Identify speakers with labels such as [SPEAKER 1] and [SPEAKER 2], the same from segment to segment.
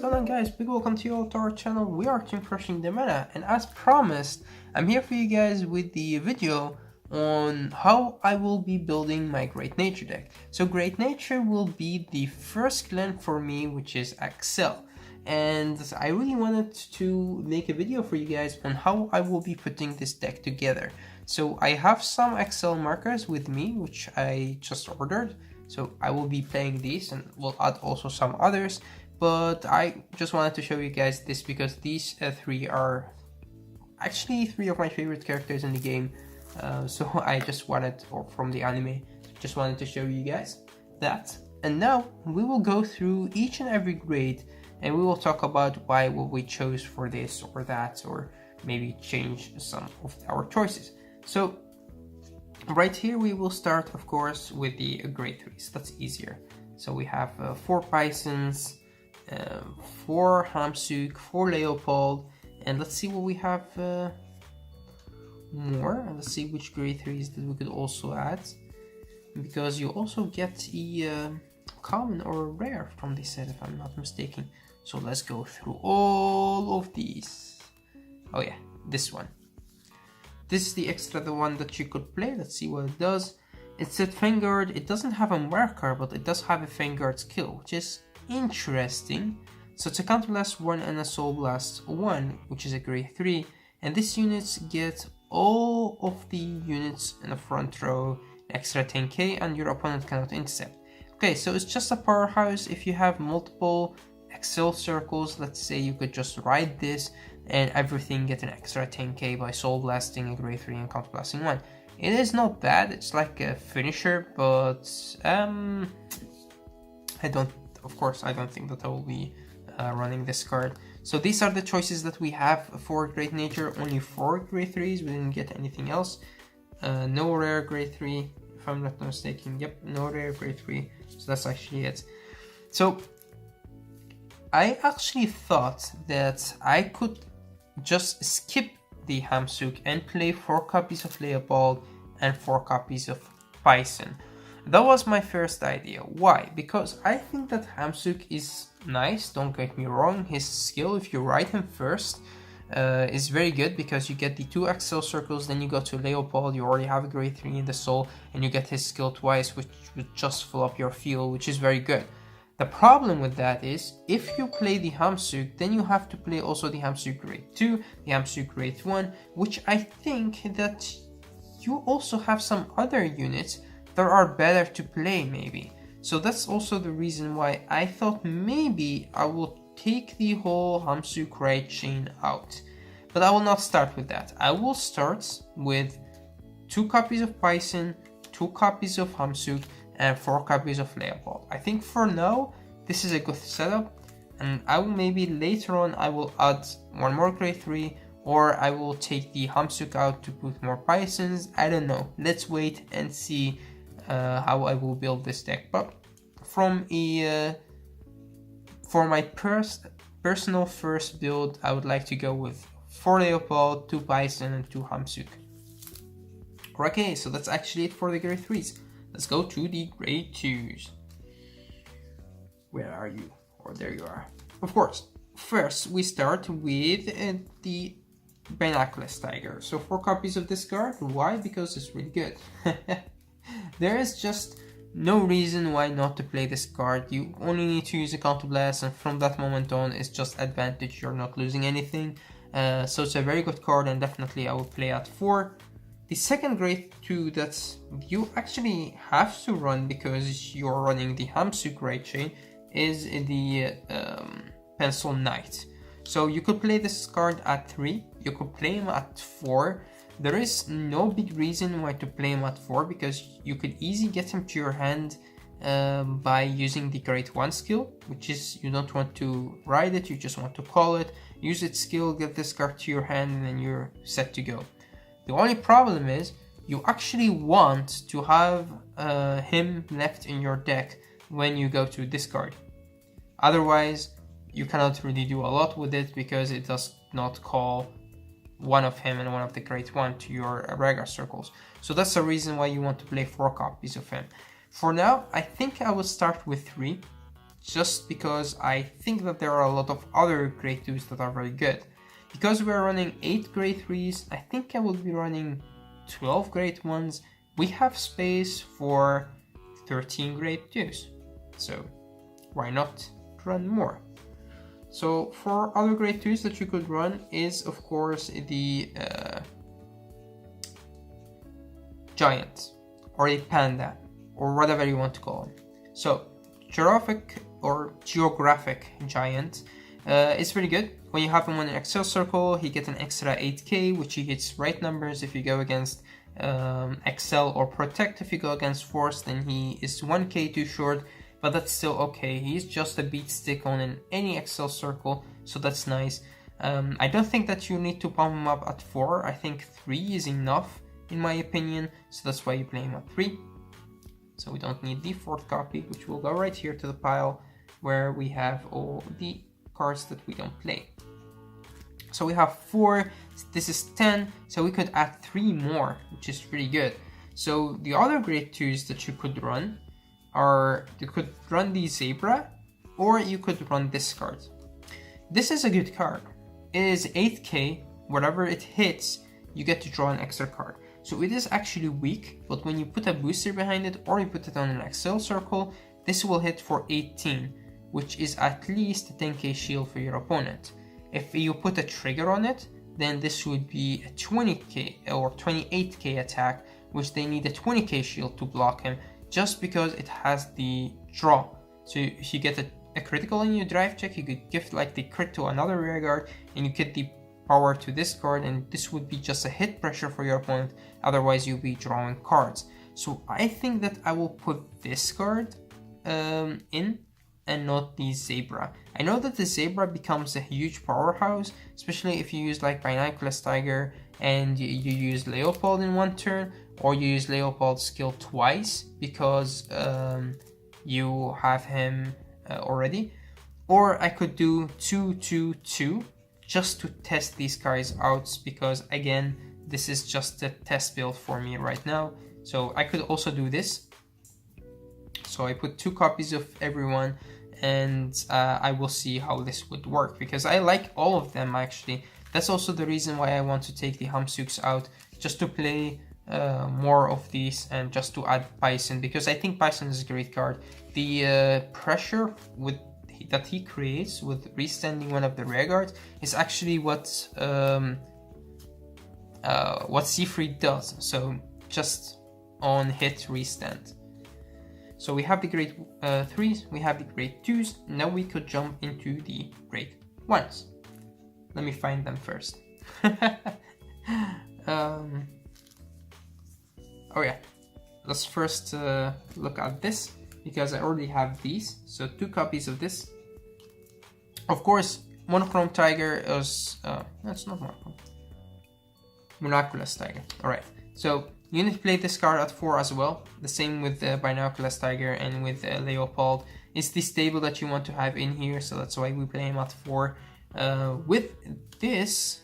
[SPEAKER 1] going on, guys? Big welcome to you all to our channel. We are Team Crushing the Meta, and as promised, I'm here for you guys with the video on how I will be building my Great Nature deck. So Great Nature will be the first clan for me, which is Excel. And I really wanted to make a video for you guys on how I will be putting this deck together. So I have some Excel markers with me, which I just ordered. So I will be playing these and we'll add also some others. But I just wanted to show you guys this because these three are actually three of my favorite characters in the game. So I just wanted, or from the anime, just wanted to show you guys that. And now we will go through each and every grade and we will talk about why we chose for this or that, or maybe change some of our choices. So right here we will start, of course, with the grade 3s. That's easier. So we have 4 Pisons, 4 Hamsuk, 4 Leopold, and let's see what we have more. Let's see which grade 3s that we could also add, because you also get a common or rare from this set, if I'm not mistaken. So let's go through all of these. Oh yeah, this one. This is the extra, the one that you could play. Let's see what it does. It's a Vanguard. It doesn't have a marker, but it does have a Vanguard skill, which is interesting. So it's a Counter Blast 1 and a Soul Blast 1, which is a grade 3. And this unit gets all of the units in the front row, extra 10k, and your opponent cannot intercept. Okay, so it's just a powerhouse. If you have multiple Excel circles, let's say you could just ride this and everything get an extra 10k by Soul Blasting a grade 3 and Counter Blasting 1. It is not bad, it's like a finisher, but I don't think that I will be running this card. So these are the choices that we have for Great Nature. Only 4 grade 3s, we didn't get anything else. No rare grade 3, if I'm not mistaken. Yep, no rare grade 3, so that's actually it. So I actually thought that I could just skip the Hamsuk and play 4 copies of Leopold and 4 copies of Bison. That was my first idea. Why? Because I think that Hamsuk is nice, don't get me wrong. His skill, if you ride him first, is very good because you get the 2 Excel circles, then you go to Leopold, you already have a grade 3 in the soul, and you get his skill twice, which would just fill up your field, which is very good. The problem with that is, if you play the Hamsuk, then you have to play also the Hamsuk grade 2, the Hamsuk grade 1, which I think that you also have some other units that are better to play maybe. So that's also the reason why I thought maybe I will take the whole Hamsuk raid chain out. But I will not start with that. I will start with 2 copies of Bison, 2 copies of Hamsuk, and 4 copies of Leopold. I think for now this is a good setup, and I will maybe later on I will add 1 more grade 3, or I will take the Hamsuk out to put more Pisons. I don't know. Let's wait and see how I will build this deck. But from for my personal first build, I would like to go with 4 Leopold, 2 Bison, and 2 Hamsuk. Okay, so that's actually it for the grade 3s. Let's go to the grade 2s. Where are you? Or there you are. Of course, first we start with the Binoculars Tiger. So 4 copies of this card. Why? Because it's really good. There is just no reason why not to play this card. You only need to use a Counter Blast, and from that moment on it's just advantage. You're not losing anything. So it's a very good card, and definitely I will play at 4. The second grade 2 that you actually have to run because you're running the Hamsuk raid chain is the Pencil Knight. So you could play this card at 3, you could play him at 4. There is no big reason why to play him at 4 because you could easily get him to your hand by using the grade 1 skill, which is you don't want to ride it, you just want to call it, use its skill, get this card to your hand, and then you're set to go. The only problem is you actually want to have him left in your deck when you go to discard. Otherwise, you cannot really do a lot with it because it does not call one of him and one of the grade 1 to your regular circles. So that's the reason why you want to play 4 copies of him. For now, I think I will start with 3. just because I think that there are a lot of other grade 2s that are very good. Because we're running 8 grade 3s, I think I will be running 12 grade 1s. We have space for 13 grade 2s, so why not run more? So for other grade 2s that you could run is of course the giant or a panda or whatever you want to call them. So geographic giant is pretty good. When you have him on an Excel circle, he gets an extra 8k, which he hits right numbers. If you go against Excel or Protect, if you go against Force, then he is 1k too short, but that's still okay. He's just a beat stick on any Excel circle, so that's nice. I don't think that you need to pump him up at 4. I think 3 is enough in my opinion, so that's why you play him at 3. So we don't need the 4th copy, which will go right here to the pile where we have all the cards that we don't play. So we have 4, this is 10, so we could add 3 more, which is pretty good. So the other grade 2s that you could run are, you could run the Zebra, or you could run this card. This is a good card. It is 8k, whatever it hits, you get to draw an extra card. So it is actually weak, but when you put a booster behind it, or you put it on an Excel circle, this will hit for 18, which is at least a 10k shield for your opponent. If you put a trigger on it, then this would be a 20k or 28k attack, which they need a 20k shield to block him, just because it has the draw. So if you get a critical in your drive check, you could give like the crit to another rear guard, and you get the power to this card, and this would be just a hit pressure for your opponent, otherwise you'll be drawing cards. So I think that I will put this card in, and not the Zebra. I know that the Zebra becomes a huge powerhouse, especially if you use like Binoculars Tiger and you use Leopold in one turn, or you use Leopold's skill twice because you have him already. Or I could do 2-2-2 just to test these guys out, because again, this is just a test build for me right now. So I could also do this. So I put 2 copies of everyone, and I will see how this would work, because I like all of them actually. That's also the reason why I want to take the Hamsuks out, just to play more of these and just to add Bison, because I think Bison is a great card. The pressure that he creates with restanding one of the rear guards is actually what Siegfried does, so just on hit restand. So we have the grade 3s, we have the grade 2s, now we could jump into the grade 1s. Let me find them first. Oh yeah, let's first look at this, because I already have these, so 2 copies of this. Of course, Monochrome Tiger is, that's not Monochrome, Binoculars Tiger, alright. So you need to play this card at 4 as well, the same with Binoculars Tiger and with Leopold. It's the stable that you want to have in here, so that's why we play him at 4. With this,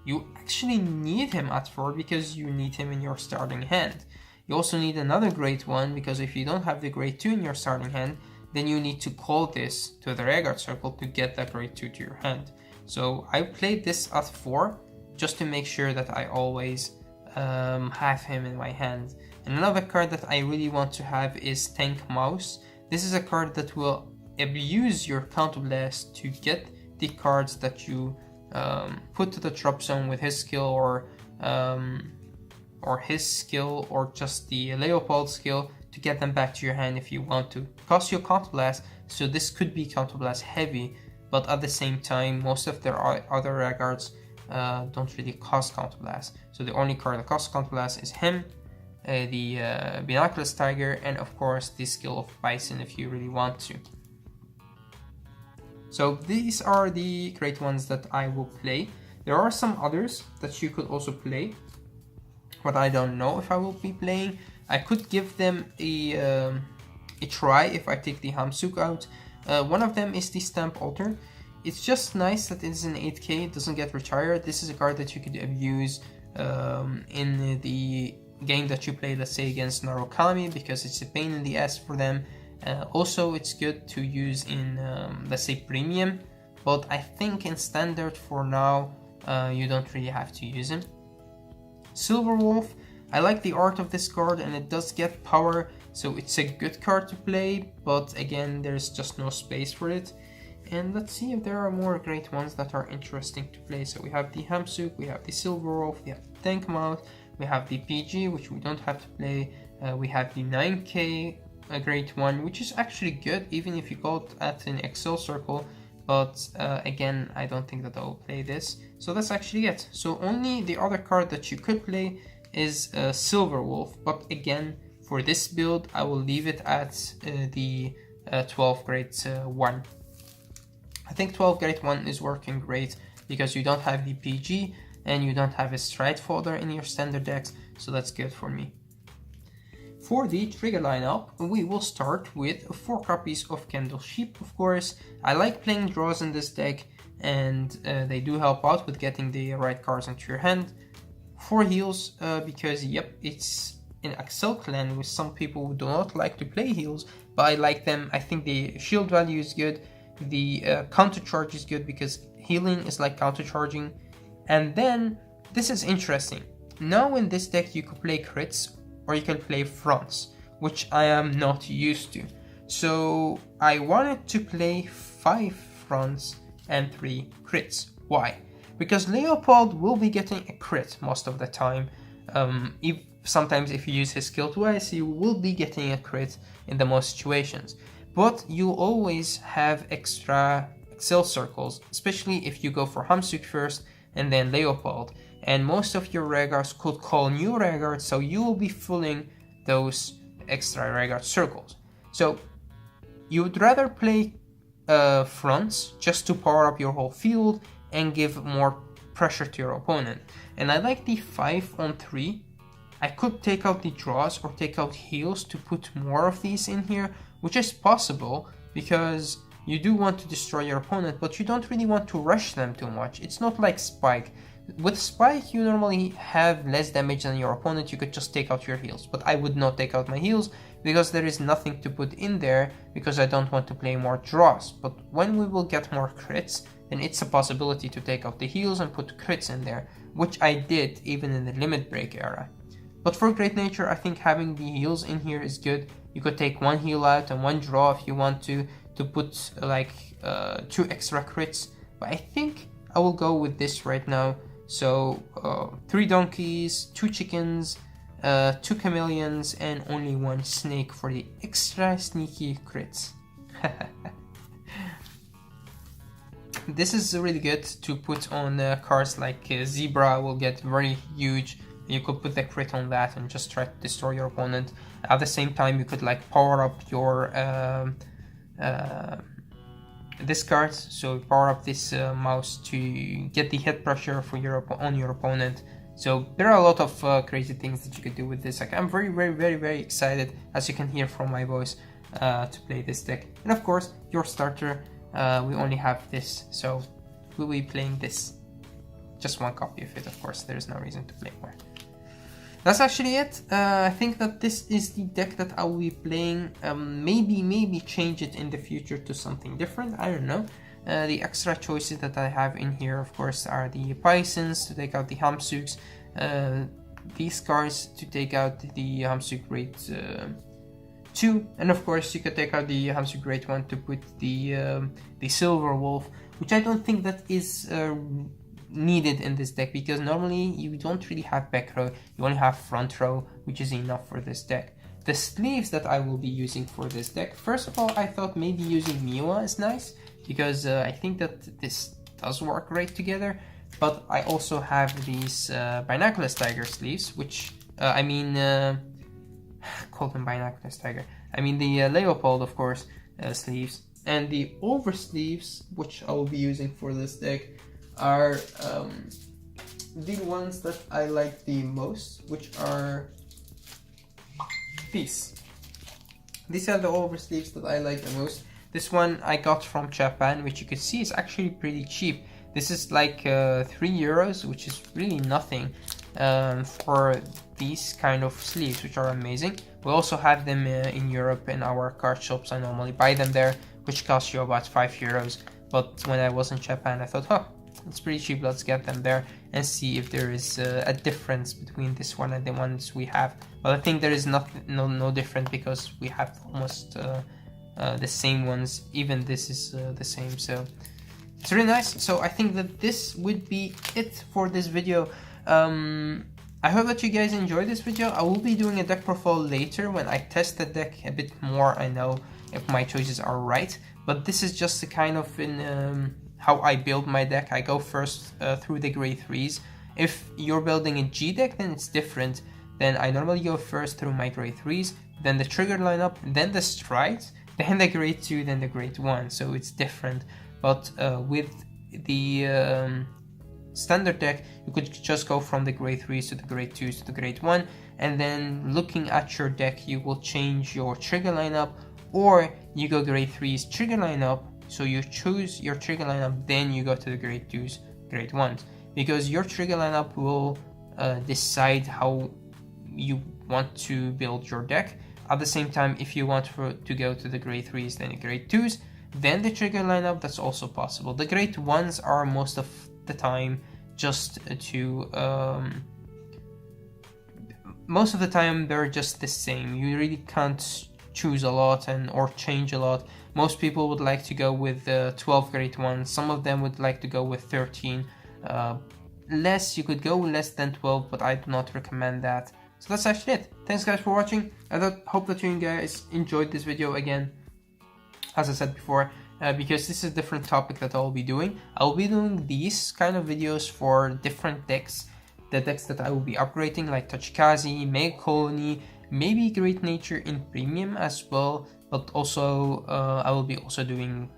[SPEAKER 1] you actually need him at 4 because you need him in your starting hand. You also need another grade 1, because if you don't have the grade 2 in your starting hand, then you need to call this to the rear guard circle to get that grade 2 to your hand. So I played this at 4 just to make sure that I always have him in my hand. And another card that I really want to have is Tank Mouse. This is a card that will abuse your counterblast to get the cards that you put to the drop zone with his skill, or his skill, or just the Leopold skill, to get them back to your hand if you want to. Cost you counterblast, so this could be counterblast heavy, but at the same time, most of their other rear guards don't really cost counterblast. So the only card that costs counterblast is him, the Binoculars Tiger, and of course the skill of Bison if you really want to. So these are the great ones that I will play. There are some others that you could also play, but I don't know if I will be playing. I could give them a try if I take the Hamsuk out. One of them is the Stamp Alter. It's just nice that it's an 8k, it doesn't get retired. This is a card that you could abuse in the game that you play, let's say against Naro Kalami, because it's a pain in the ass for them Also, it's good to use in, let's say, premium, but I think in standard for now, you don't really have to use him. Silver Wolf, I like the art of this card and it does get power, so it's a good card to play, but again, there's just no space for it. And let's see if there are more great ones that are interesting to play. So we have the Hamsuk, we have the Silver Wolf, we have the Tank Mouth, we have the PG, which we don't have to play. We have the 9K, a great one, which is actually good, even if you go at an Excel circle. But again, I don't think that I will play this. So that's actually it. So only the other card that you could play is Silver Wolf. But again, for this build, I will leave it at the 12 grade 1. I think 12 grade 1 is working great because you don't have the PG and you don't have a stride folder in your standard decks, so that's good for me. For the trigger lineup, we will start with 4 copies of Candle Sheep, of course. I like playing draws in this deck, and they do help out with getting the right cards into your hand. 4 heals, because yep, it's an Excel clan with some people who do not like to play heals, but I like them. I think the shield value is good. The counter charge is good because healing is like counter charging. And then this is interesting. Now in this deck you could play crits or you can play fronts, which I am not used to. So I wanted to play 5 fronts and 3 crits. Why? Because Leopold will be getting a crit most of the time. Sometimes if you use his skill twice, you will be getting a crit in the most situations. But you always have extra Excel circles, especially if you go for Hamsuk first and then Leopold. And most of your regards could call new regards, so you will be filling those extra regard circles. So you would rather play fronts just to power up your whole field and give more pressure to your opponent. And I like the 5 on 3. I could take out the draws or take out heals to put more of these in here, which is possible because you do want to destroy your opponent, but you don't really want to rush them too much. It's not like Spike. With Spike, you normally have less damage than your opponent. You could just take out your heals, but I would not take out my heals because there is nothing to put in there because I don't want to play more draws. But when we will get more crits, then it's a possibility to take out the heals and put crits in there, which I did even in the Limit Break era. But for Great Nature, I think having the heals in here is good. You could take 1 heal out and 1 draw if you want to put like 2 extra crits. But I think I will go with this right now. So 3 donkeys, 2 chickens, 2 chameleons, and only 1 snake for the extra sneaky crits. This is really good to put on cards like Zebra will get very huge. You could put the crit on that and just try to destroy your opponent. At the same time, you could like power up your this card. So power up this mouse to get the hit pressure for on your opponent. So there are a lot of crazy things that you could do with this. Like, I'm very excited, as you can hear from my voice, to play this deck. And of course, your starter, we only have this, so we'll be playing this. Just 1 copy of it, of course. There's no reason to play more. That's actually it. I think that this is the deck that I will be playing. Maybe change it in the future to something different. I don't know. The extra choices that I have in here, of course, are the Pisons to take out the Hamsuks, these cards to take out the Hamsuk Grade 2, and of course you could take out the Hamsuk Grade 1 to put the Silver Wolf, which I don't think that is needed in this deck, because normally you don't really have back row, you only have front row, which is enough for this deck. The sleeves that I will be using for this deck, first of all, I thought maybe using Miwa is nice, because I think that this does work great together, but I also have these Binoculars Tiger sleeves, which, call them Binoculars Tiger, I mean the Leopold, of course, sleeves, and the over sleeves, which I will be using for this deck, are the ones that I like the most, which are these. These are the over sleeves that I like the most. This one I got from Japan, which you can see is actually pretty cheap. This is like 3 euros, which is really nothing. for these kind of sleeves, which are amazing. We also have them in Europe in our card shops. I normally buy them there, which cost you about €5. But when I was in Japan, I thought, oh, it's pretty cheap, let's get them there and see if there is a difference between this one and the ones we have. Well, I think there is no difference, because we have almost the same ones. Even this is the same, so it's really nice. So I think that this would be it for this video. I hope that you guys enjoyed this video. I will be doing a deck profile later when I test the deck a bit more. I know if my choices are right, but this is just a kind of in how I build my deck. I go first through the grade 3s. If you're building a G deck, then it's different. Then I normally go first through my grade 3s, then the trigger lineup, then the strides, then the grade 2, then the grade 1. So it's different. But with the standard deck, you could just go from the grade 3s to the grade 2s to the grade 1, and then looking at your deck, you will change your trigger lineup, or you go grade 3s trigger lineup. So you choose your trigger lineup, then you go to the grade 2s, grade 1s, because your trigger lineup will decide how you want to build your deck. At the same time, if you want to go to the grade 3s, then the grade 2s, then the trigger lineup, that's also possible. The grade 1s are most of the time just to most of the time they're just the same. You really can't choose a lot or change a lot. Most people would like to go with 12 grade 1s. Some of them would like to go with 13. You could go less than 12, but I do not recommend that. So that's actually it. Thanks guys for watching. I hope that you guys enjoyed this video again. As I said before, because this is a different topic that I'll be doing. I'll be doing these kind of videos for different decks. The decks that I will be upgrading, like Tochikazi, Mega Colony, maybe Great Nature in Premium as well. But also, I will be also doing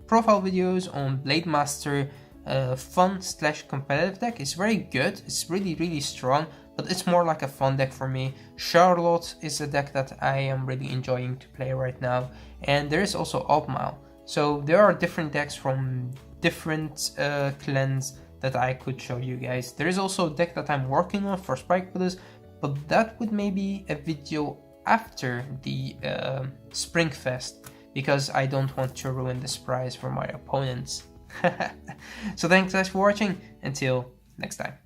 [SPEAKER 1] profile videos on Blade Master. Fun/competitive deck. It's very good. It's really strong, but it's more like a fun deck for me. Charlotte is a deck that I am really enjoying to play right now, and there is also Opmal. So there are different decks from different clans that I could show you guys. There is also a deck that I'm working on for Spike Brothers, but that would maybe a video after the Springfest, because I don't want to ruin the surprise for my opponents. So thanks guys for watching. Until next time.